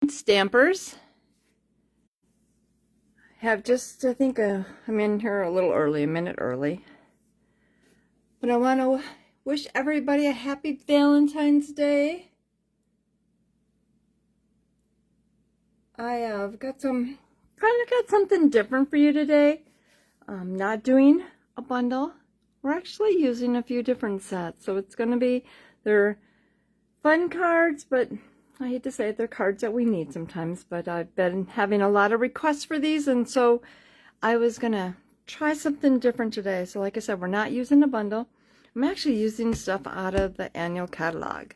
Stampers. Have just, I think, I'm in here a little early, a minute early. But I want to wish everybody a happy Valentine's Day. I have got something different for you today. I'm not doing a bundle. We're actually using a few different sets. So it's going to be, they're fun cards, but I hate to say it, they're cards that we need sometimes. But I've been having a lot of requests for these, and so I was going to try something different today. So like I said, we're not using a bundle. I'm actually using stuff out of the annual catalog.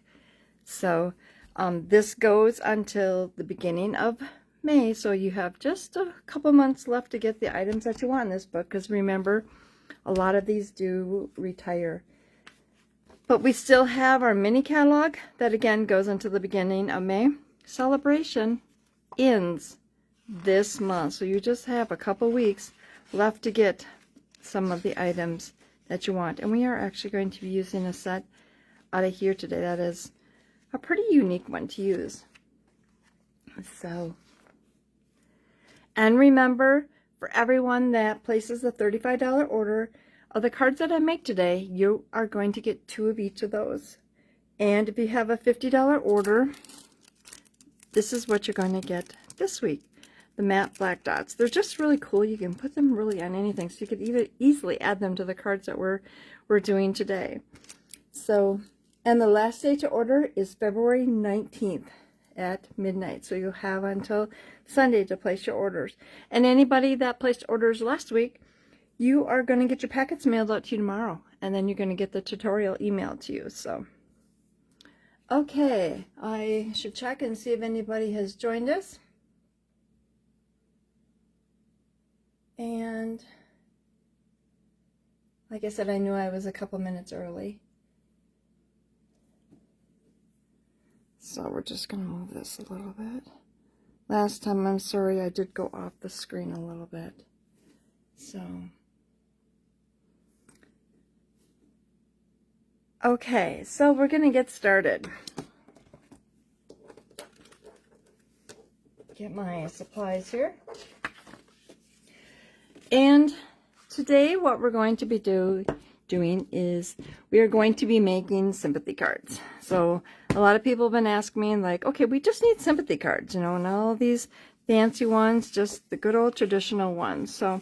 So this goes until the beginning of May, so you have just a couple months left to get the items that you want in this book, because remember, a lot of these do retire. But we still have our mini catalog that again goes until the beginning of May. Celebration ends this month, so you just have a couple weeks left to get some of the items that you want. And we are actually going to be using a set out of here today that is a pretty unique one to use. So, and remember, for everyone that places a $35 order of the cards that I make today, you are going to get 2 of each of those. And if you have a $50 order, this is what you're going to get this week. The matte black dots. They're just really cool. You can put them really on anything, so you could even easily add them to the cards that we're doing today. So, and the last day to order is February 19th at midnight. So you'll have until Sunday to place your orders. And anybody that placed orders last week, you are going to get your packets mailed out to you tomorrow. And then you're going to get the tutorial emailed to you. So, okay, I should check and see if anybody has joined us. And like I said, I knew I was a couple minutes early. So we're just going to move this a little bit. Last time, I'm sorry, I did go off the screen a little bit. So, okay, so we're going to get started. Get my supplies here. And today what we're going to be doing is we are going to be making sympathy cards. So a lot of people have been asking me, like, okay, we just need sympathy cards, you know, and all these fancy ones, just the good old traditional ones. So,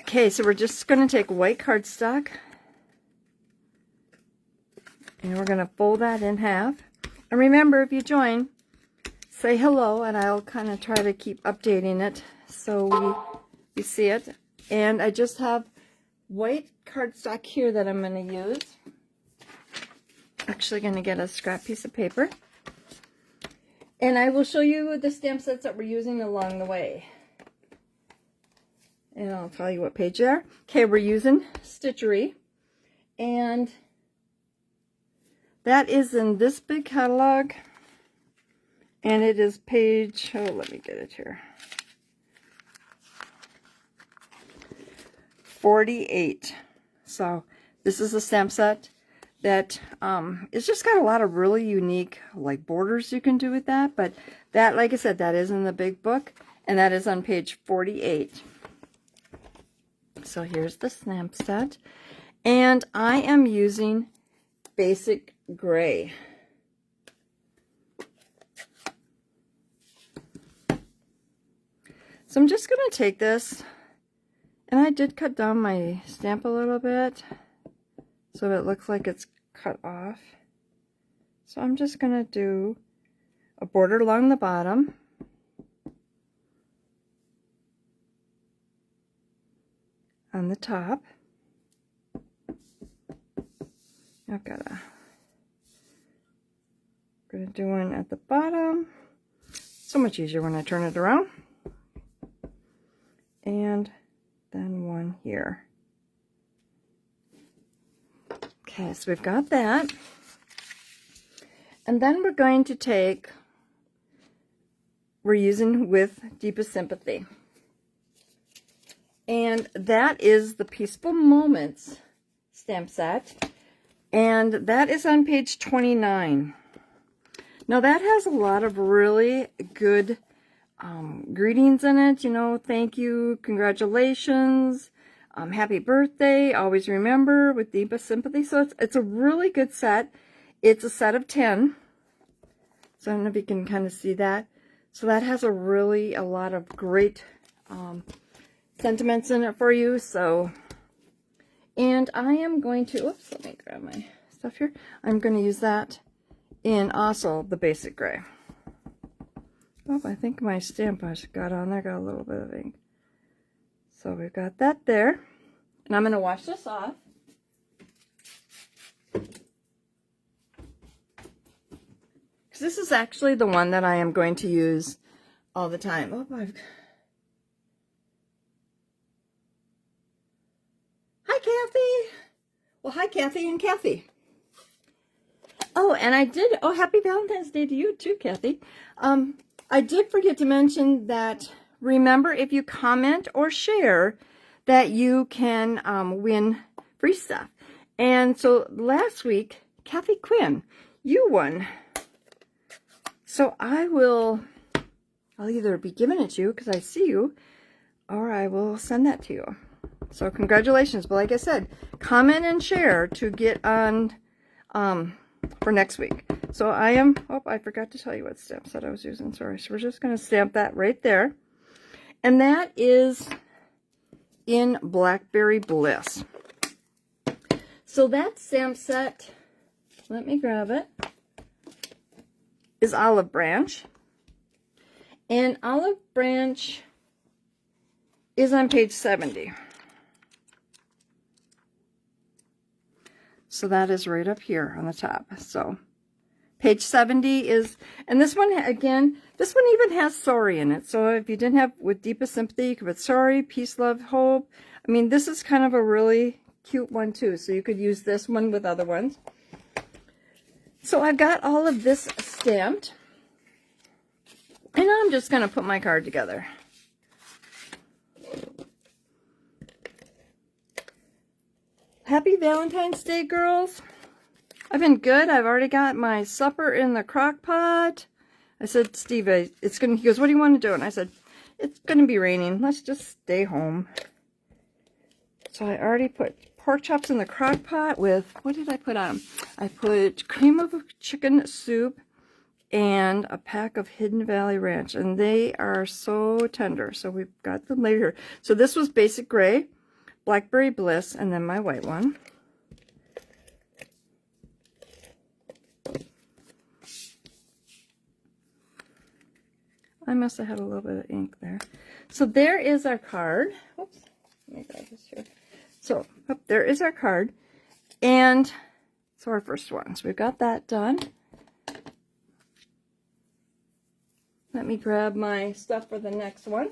okay, so we're just going to take white cardstock and we're going to fold that in half. And remember, if you join, say hello, and I'll kind of try to keep updating it so we see it. And I just have white cardstock here that I'm going to use. Actually going to get a scrap piece of paper. And I will show you the stamp sets that we're using along the way. And I'll tell you what page they are. Okay, we're using Stitchery. And that is in this big catalog. And it is page, oh, let me get it here. 48. So this is a stamp set that it's just got a lot of really unique like borders you can do with that. But that, like I said, that is in the big book, and that is on page 48. So here's the stamp set, and I am using Basic Gray. So I'm just going to take this, and I did cut down my stamp a little bit so it looks like it's cut off. So I'm just going to do a border along the bottom. On the top. I've got going to do one at the bottom. So much easier when I turn it around. And then one here. Okay, so we've got that. And then we're going to take, we're using With Deepest Sympathy. And that is the Peaceful Moments stamp set. And that is on page 29. Now that has a lot of really good greetings in it. You know, thank you, congratulations, happy birthday, always remember, with deepest sympathy. So it's a really good set. It's a set of 10. So I don't know if you can kind of see that. So that has a lot of great sentiments in it for you. So, and I am going to, oops, let me grab my stuff here. I'm going to use that in also the basic gray. Oh, I think my stamp I got on there got a little bit of ink. So we've got that there. And I'm going to wash this off. Because this is actually the one that I am going to use all the time. Oh, hi, Kathy. Well, hi, Kathy and Kathy. Oh, and I did, oh, happy Valentine's Day to you too, Kathy. I did forget to mention that, remember, if you comment or share, that you can win free stuff. And so last week, Kathy Quinn, you won. So I'll either be giving it to you because I see you, or I will send that to you. So congratulations. But like I said, comment and share to get on for next week. So I forgot to tell you what stamp set I was using. Sorry. So we're just going to stamp that right there. And that is in Blackberry Bliss. So that stamp set, let me grab it, is Olive Branch. And Olive Branch is on page 70. So that is right up here on the top. So page 70 is, and this one, again, this one even has sorry in it. So if you didn't have with deepest sympathy, you could put sorry, peace, love, hope. I mean, this is kind of a really cute one too. So you could use this one with other ones. So I've got all of this stamped. And I'm just going to put my card together. Happy Valentine's Day, girls. I've been good. I've already got my supper in the crock pot. I said, Steve, he goes, what do you want to do? And I said, it's going to be raining. Let's just stay home. So I already put pork chops in the crock pot with, what did I put on them? I put cream of chicken soup and a pack of Hidden Valley Ranch. And they are so tender. So we've got them later. So this was basic gray, Blackberry Bliss, and then my white one. I must have had a little bit of ink there. So there is our card. Oops, let me grab this here. So there is our card. And so our first one. So we've got that done. Let me grab my stuff for the next one.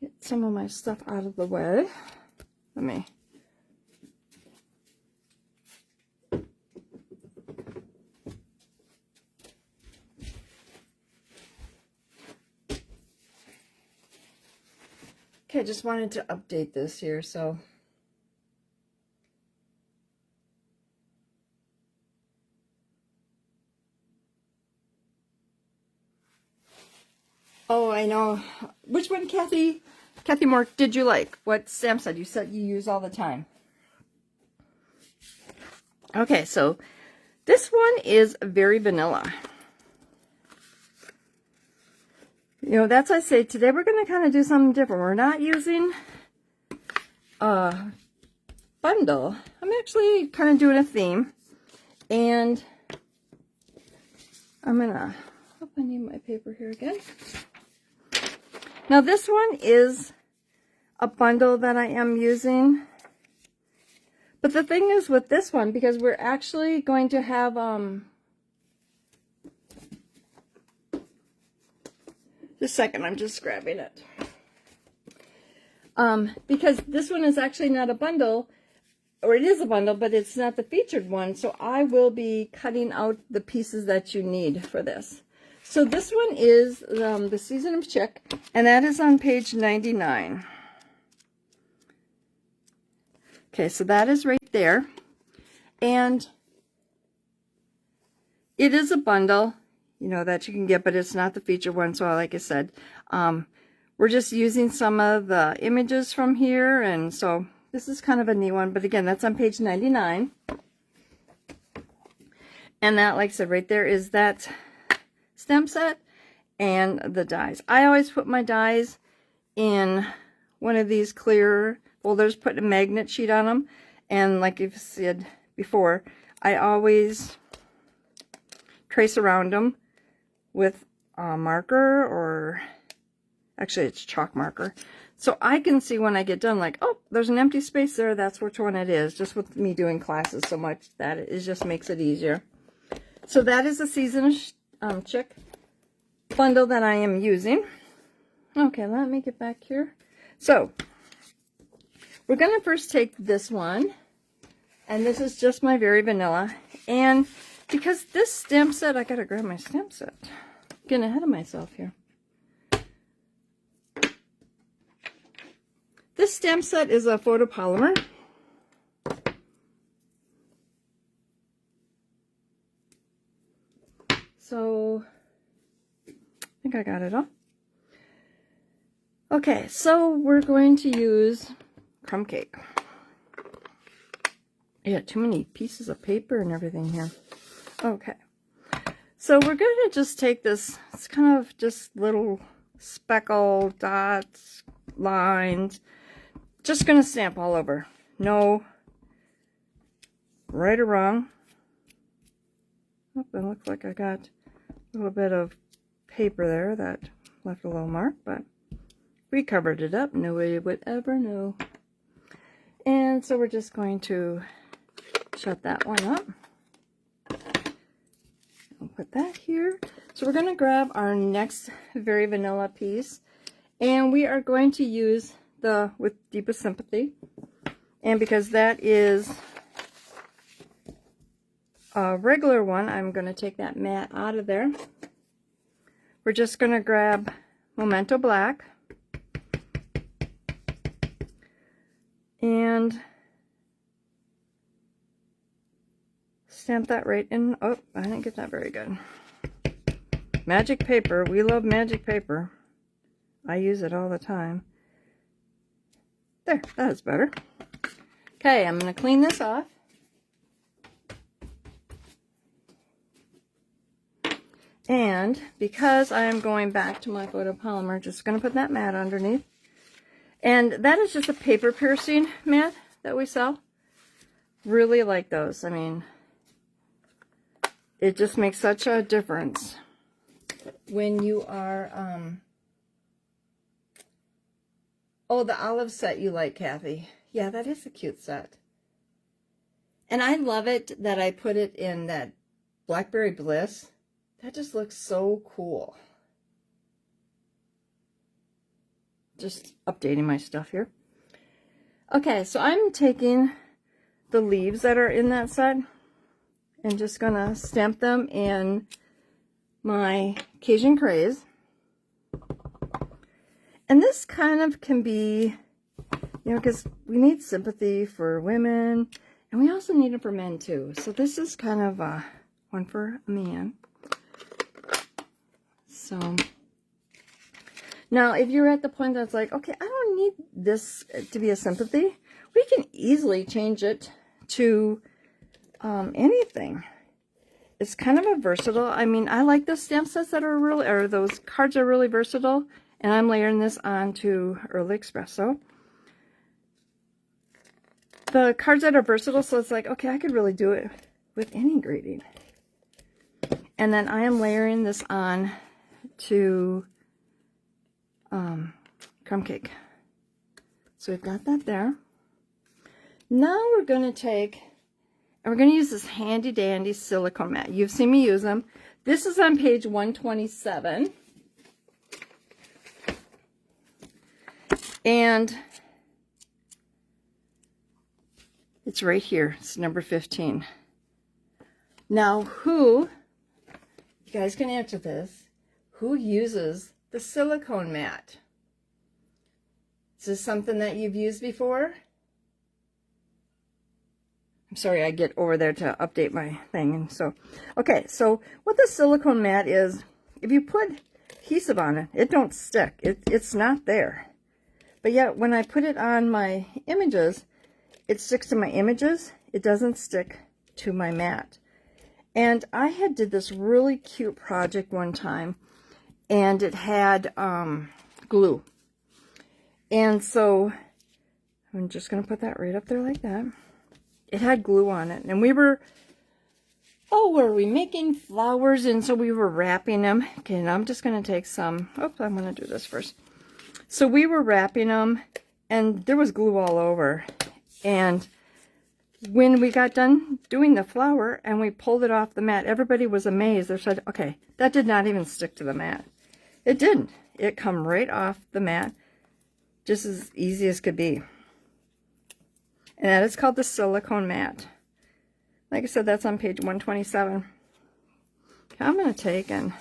Get some of my stuff out of the way. Let me. Okay, I just wanted to update this here, so. Oh, I know. Which one, Kathy? Kathy Moore, did you like? What stamp set you said you use all the time? Okay, so this one is very vanilla. You know, that's why I say today we're going to kind of do something different. We're not using a bundle. I'm actually kind of doing a theme. And I'm going to, hope I need my paper here again. Now this one is a bundle that I am using. But the thing is with this one, because we're actually going to have, just a second, I'm just grabbing it. Because this one is actually not a bundle, or it is a bundle, but it's not the featured one. So I will be cutting out the pieces that you need for this. So this one is the Season of Chick, and that is on page 99. Okay, so that is right there. And it is a bundle, you know, that you can get, but it's not the feature one. So like I said, we're just using some of the images from here. And so this is kind of a neat one, but again, that's on page 99. And that, like I said, right there is that stamp set and the dies. I always put my dies in one of these clear folders, put a magnet sheet on them. And like you've said before, I always trace around them with a marker, or actually it's chalk marker. So I can see when I get done, like, oh, there's an empty space there. That's which one it is. Just with me doing classes so much, that it just makes it easier. So that is the Season Chick bundle that I am using. Okay, let me get back here. So we're going to first take this one. And this is just my Very Vanilla. And because this stamp set, I got to grab my stamp set. Getting ahead of myself here. This stamp set is a photopolymer. So, I think I got it all. Okay, so we're going to use crumb cake. Yeah, too many pieces of paper and everything here. Okay, so we're going to just take this, it's kind of just little speckle dots, lines. Just going to stamp all over. No right or wrong. Oh, it looks like I got a little bit of paper there that left a little mark, but we covered it up. Nobody would ever know. And so we're just going to shut that one up. I'll put that here. So we're going to grab our next Very Vanilla piece, and we are going to use the With Deepest Sympathy. And because that is a regular one, I'm going to take that matte out of there. We're just going to grab Memento Black and stamp that right in. Oh, I didn't get that very good. Magic paper. We love magic paper. I use it all the time. There, that is better. Okay, I'm going to clean this off. And because I am going back to my photopolymer, just going to put that mat underneath. And that is just a paper piercing mat that we sell. Really like those. I mean, it just makes such a difference when you are, oh, the olive set you like, Kathy. Yeah, that is a cute set. And I love it that I put it in that Blackberry Bliss. That just looks so cool. Just updating my stuff here. Okay, so I'm taking the leaves that are in that set and just gonna stamp them in my Cajun Craze. And this kind of can be, you know, because we need sympathy for women, and we also need it for men too. So this is kind of one for a man. So now if you're at the point that's like, okay, I don't need this to be a sympathy, we can easily change it to anything. It's kind of a versatile. I mean, I like those stamp sets that are really, or those cards are really versatile. And I'm layering this onto Early Espresso. The cards that are versatile, so it's like, okay, I could really do it with any grading. And then I am layering this on to crumb cake. So we've got that there. Now we're going to take, and we're going to use this handy dandy silicone mat. You've seen me use them. This is on page 127. And it's right here. It's number 15. Now, you guys can answer this, who uses the silicone mat? Is this something that you've used before? I'm sorry, I get over there to update my thing. And so, okay, so what the silicone mat is, if you put adhesive on it, it don't stick. It's not there. But yet, when I put it on my images, it sticks to my images. It doesn't stick to my mat. And I had did this really cute project one time, and it had glue. And so, I'm just going to put that right up there like that. It had glue on it, and we were, were we making flowers? And so we were wrapping them. Okay, and I'm just going to take some, I'm going to do this first. So we were wrapping them, and there was glue all over. And when we got done doing the flower and we pulled it off the mat, everybody was amazed. They said, okay, that did not even stick to the mat. It didn't. It come right off the mat, just as easy as could be. And that is called the silicone mat. Like I said, that's on page 127. I'm going to take and...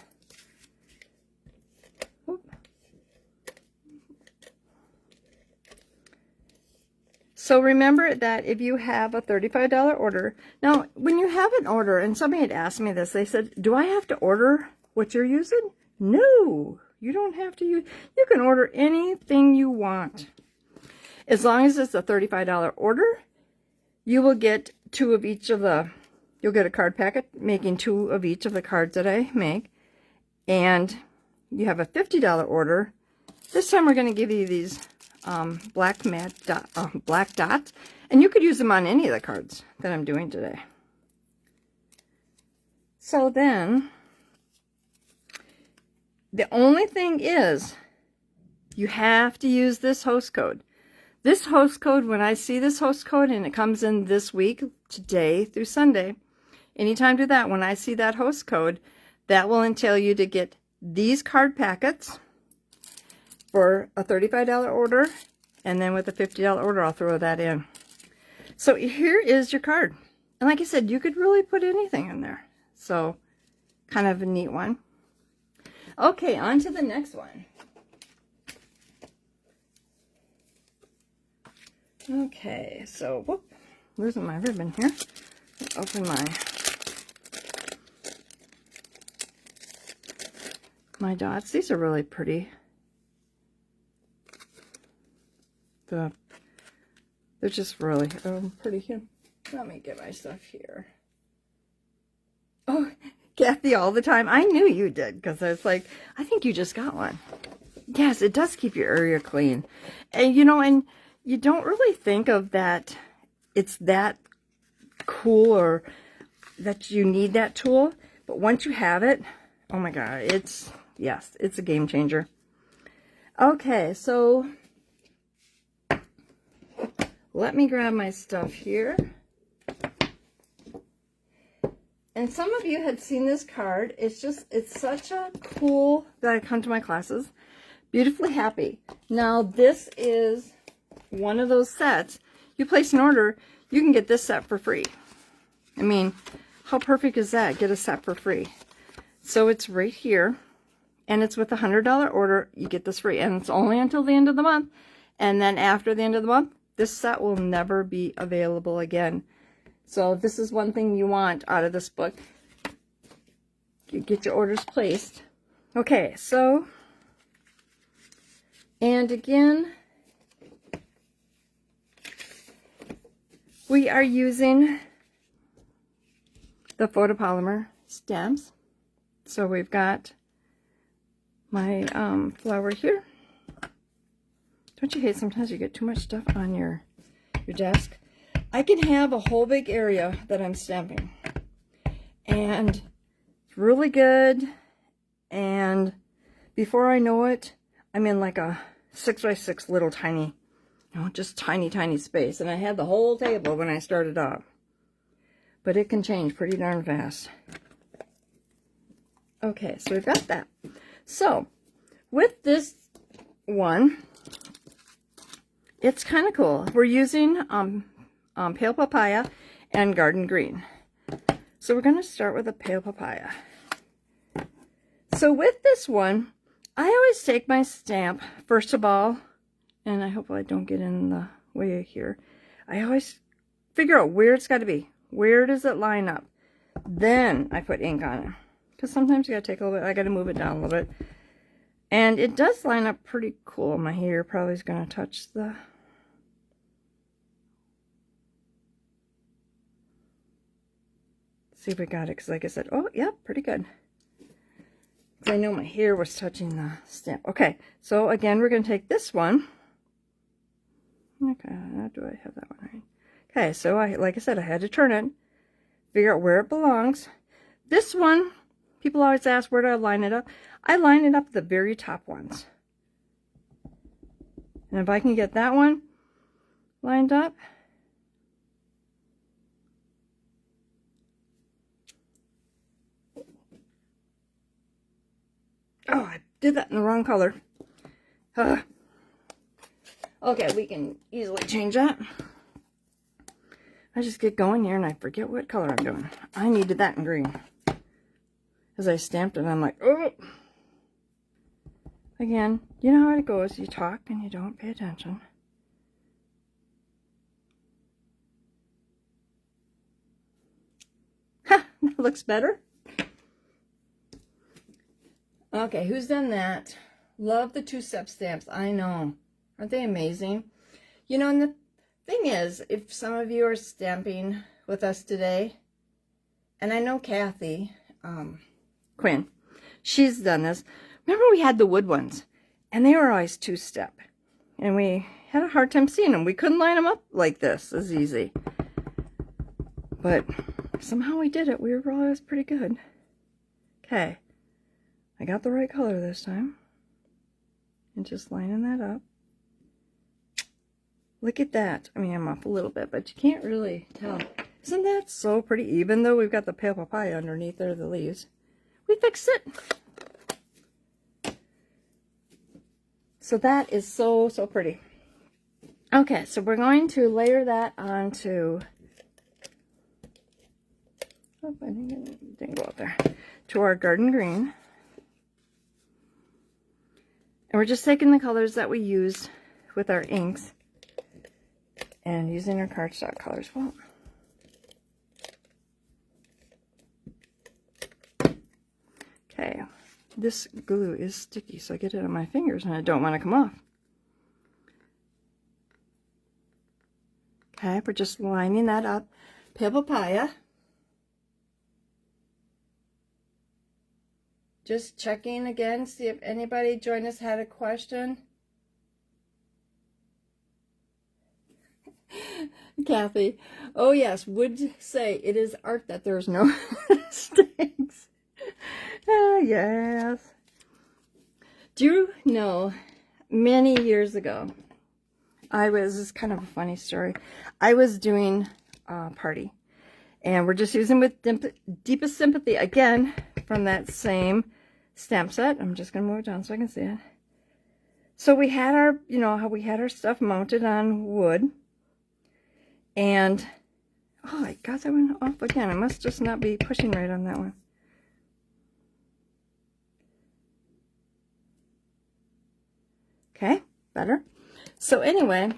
So remember that if you have a $35 order, now when you have an order, and somebody had asked me this, they said, do I have to order what you're using? No, you don't have to use, you can order anything you want. As long as it's a $35 order, you will get two of each of the, you'll get a card packet making two of each of the cards that I make. And you have a $50 order. This time we're going to give you these black dots, and you could use them on any of the cards that I'm doing today. So then, the only thing is, you have to use this host code. This host code, when I see this host code, and it comes in this week, today through Sunday, anytime to that, when I see that host code, that will entail you to get these card packets for a $35 order, and then with a $50 order, I'll throw that in. So here is your card. And like I said, you could really put anything in there. So, kind of a neat one. Okay, on to the next one. Okay, so, whoop, losing my ribbon here. Open my dots. These are really pretty. They're just really pretty here. Let me get my stuff here. Oh, Kathy, all the time. I knew you did, because I was like, I think you just got one. Yes, it does keep your area clean. And, you know, and you don't really think of that, it's that cool or that you need that tool. But once you have it, oh my God, it's a game changer. Okay, so let me grab my stuff here. And some of you had seen this card. It's such a cool, that I come to my classes. Beautifully Happy. Now, this is one of those sets. You place an order, you can get this set for free. I mean, how perfect is that? Get a set for free. So it's right here, and it's with a $100 order, you get this free. And it's only until the end of the month. And then after the end of the month, this set will never be available again. So this is one thing you want out of this book. You get your orders placed. Okay, so, and again, we are using the photopolymer stamps. So we've got my flower here. Don't you hate sometimes you get too much stuff on your desk? I can have a whole big area that I'm stamping, and it's really good, and before I know it, I'm in like a 6x6 little tiny, just tiny space, and I had the whole table when I started off, but it can change pretty darn fast. Okay, so we've got that. So with this one, it's kind of cool. We're using pale papaya and garden green. So we're going to start with a pale papaya. So with this one, I always take my stamp, first of all, and I hope I don't get in the way here. I always figure out where it's got to be. Where does it line up? Then I put ink on it. Because sometimes you got to take a little bit, I got to move it down a little bit. And it does line up pretty cool. My hair probably is going to touch the... See if we got it, because like I said, oh, yeah, pretty good. I know my hair was touching the stamp. Okay, so again, we're going to take this one. Okay, how do I have that one right? Okay, so like I said, I had to turn it, figure out where it belongs. This one, people always ask, where do I line it up? I line it up the very top ones. And if I can get that one lined up, oh, I did that in the wrong color. Okay, we can easily change that. I just get going here and I forget what color I'm doing. I needed that in green. As I stamped it, I'm like, oh. Again, you know how it goes. You talk and you don't pay attention. Ha! That looks better. Okay, who's done that? Love the two-step stamps. I know. Aren't they amazing? You know, and the thing is, if some of you are stamping with us today, and I know Kathy Quinn, she's done this. Remember we had the wood ones, and they were always two-step, and we had a hard time seeing them. We couldn't line them up like this as easy, but somehow we did it. We were always pretty good. Okay, I got the right color this time, and just lining that up. Look at that. I mean, I'm off a little bit, but you can't really tell. Isn't that so pretty? Even though we've got the pale papaya underneath there, the leaves. We fixed it. So that is so, so pretty. Okay, so we're going to layer that onto... Oh, I didn't go out there. To our garden green. And we're just taking the colors that we used with our inks and using our cardstock colors. Well, okay, this glue is sticky, so I get it on my fingers and I don't want to come off. Okay, we're just lining that up. Pale papaya. Just checking again, see if anybody joined us had a question. Kathy, oh yes, would say it is art that there's no mistakes. Yes. Do you know, many years ago, this is kind of a funny story. I was doing a party, and we're just using with Deepest Sympathy, again, from that same stamp set. I'm just going to move it down so I can see it. So we had our, you know, how we had our stuff mounted on wood. And, oh my gosh, I went off again. I must just not be pushing right on that one. Okay, better. So anyway,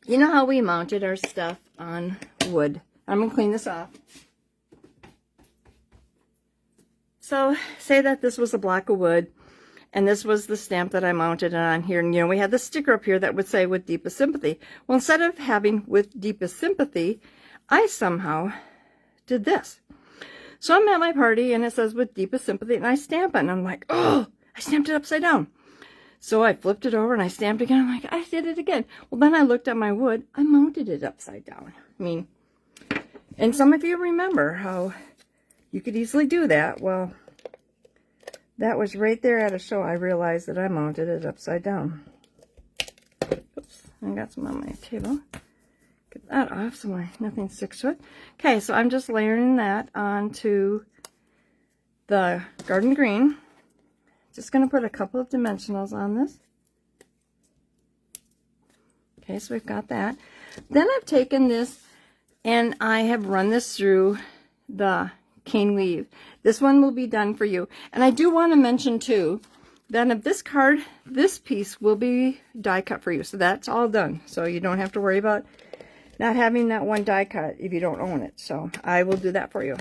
you know how we mounted our stuff on wood. I'm going to clean this off. So, say that this was a block of wood, and this was the stamp that I mounted on here. And, you know, we had the sticker up here that would say with Deepest Sympathy. Well, instead of having with Deepest Sympathy, I somehow did this. So I'm at my party, and it says with Deepest Sympathy, and I stamp it, and I'm like, oh, I stamped it upside down. So I flipped it over, and I stamped again. I'm like, I did it again. Well, then I looked at my wood. I mounted it upside down. I mean, and some of you remember how you could easily do that. Well, that was right there at a show. I realized that I mounted it upside down. Oops, I got some on my table. Get that off so nothing sticks to it. Okay, so I'm just layering that onto the garden green. Just going to put a couple of dimensionals on this. Okay, so we've got that. Then I've taken this and I have run this through the cane weave. This one will be done for you. And I do want to mention too that of this card, this piece will be die cut for you. So that's all done. So you don't have to worry about not having that one die cut if you don't own it. So I will do that for you.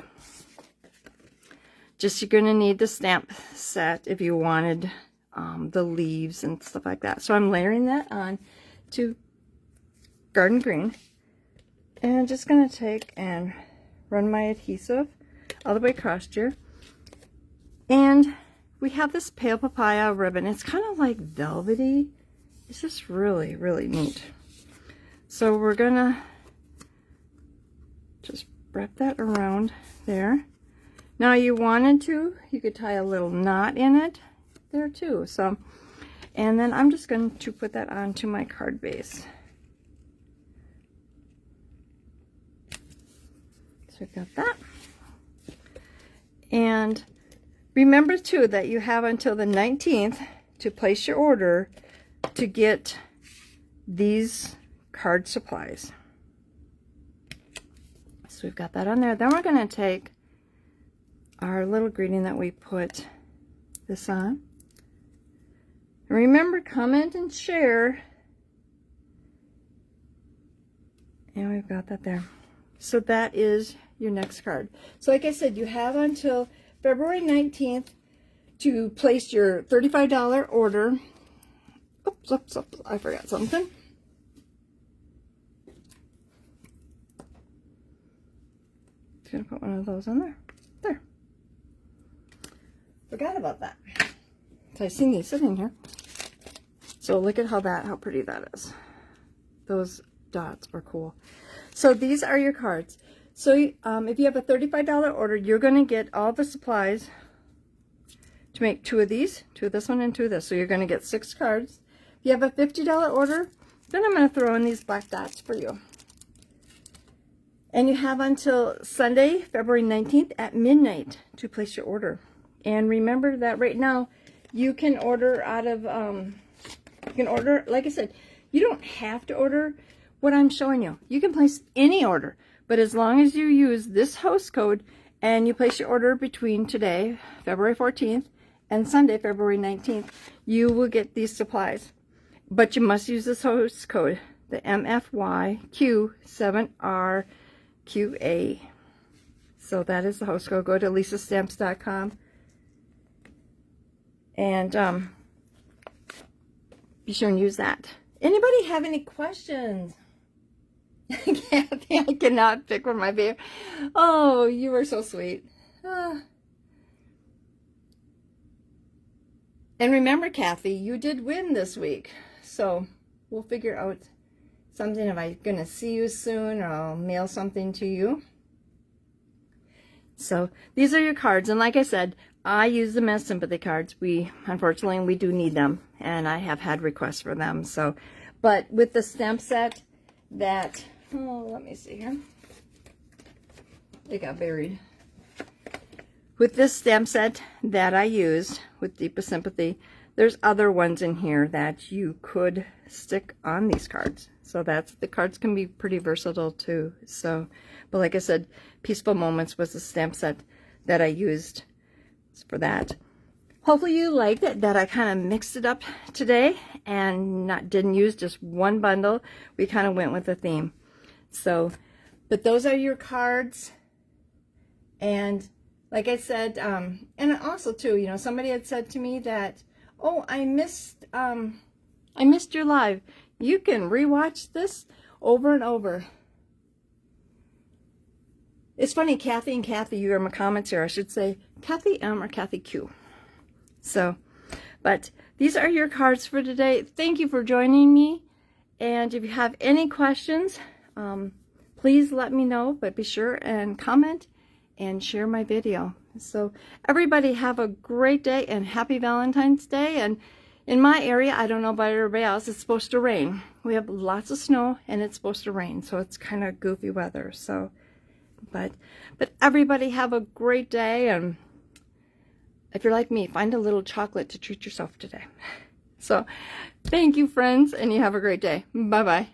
Just you're going to need the stamp set if you wanted the leaves and stuff like that. So I'm layering that on to Garden Green. And I'm just going to take and run my adhesive all the way across here. And we have this pale papaya ribbon. It's kind of like velvety. It's just really, really neat. So we're going to just wrap that around there. Now you wanted to, you could tie a little knot in it there too. So, and then I'm just going to put that onto my card base. So we've got that. And remember too that you have until the 19th to place your order to get these card supplies. So we've got that on there. Then we're going to take our little greeting that we put this on. And remember, comment and share. And we've got that there. So that is your next card. So like I said, you have until February 19th to place your $35 order. Oops, I forgot something. Just gonna put one of those on there. There. Forgot about that. So I've seen these sitting here. So look at how pretty that is. Those dots are cool. So these are your cards. So if you have a $35 order, you're going to get all the supplies to make 2 of these, 2 of this one, and 2 of this. So you're going to get 6 cards. If you have a $50 order, then I'm going to throw in these black dots for you. And you have until Sunday, February 19th at midnight to place your order. And remember that right now, you can order out of, you can order, like I said, you don't have to order what I'm showing you. You can place any order, but as long as you use this host code and you place your order between today, February 14th, and Sunday, February 19th, you will get these supplies. But you must use this host code, the MFYQ7RQA. So that is the host code. Go to lisastamps.com and be sure and use that. Anybody have any questions? Kathy, I cannot pick one of my favorite. Oh, you are so sweet. And remember, Kathy, you did win this week. So we'll figure out something. If I'm going to see you soon, or I'll mail something to you. So these are your cards. And like I said, I use them as sympathy cards. Unfortunately, we do need them. And I have had requests for them. So, but with the stamp set that, oh, let me see here. It got buried. With this stamp set that I used with Deepest Sympathy, there's other ones in here that you could stick on these cards. So the cards can be pretty versatile too. So, but like I said, Peaceful Moments was the stamp set that I used for that. Hopefully you liked it, that I kind of mixed it up today and didn't use just one bundle. We kind of went with the theme. So, but those are your cards. And like I said, and also too, you know, somebody had said to me that, oh, I missed your live. You can rewatch this over and over. It's funny, Kathy and Kathy, you are my comments here. I should say Kathy M or Kathy Q. So, but these are your cards for today. Thank you for joining me. And if you have any questions, please let me know. But be sure and comment and share my video. So everybody have a great day and happy Valentine's Day. And in my area, I don't know about everybody else, it's supposed to rain. We have lots of snow and it's supposed to rain. So it's kind of goofy weather. So, but everybody have a great day. And if you're like me, find a little chocolate to treat yourself today. So thank you, friends, and you have a great day. Bye-bye.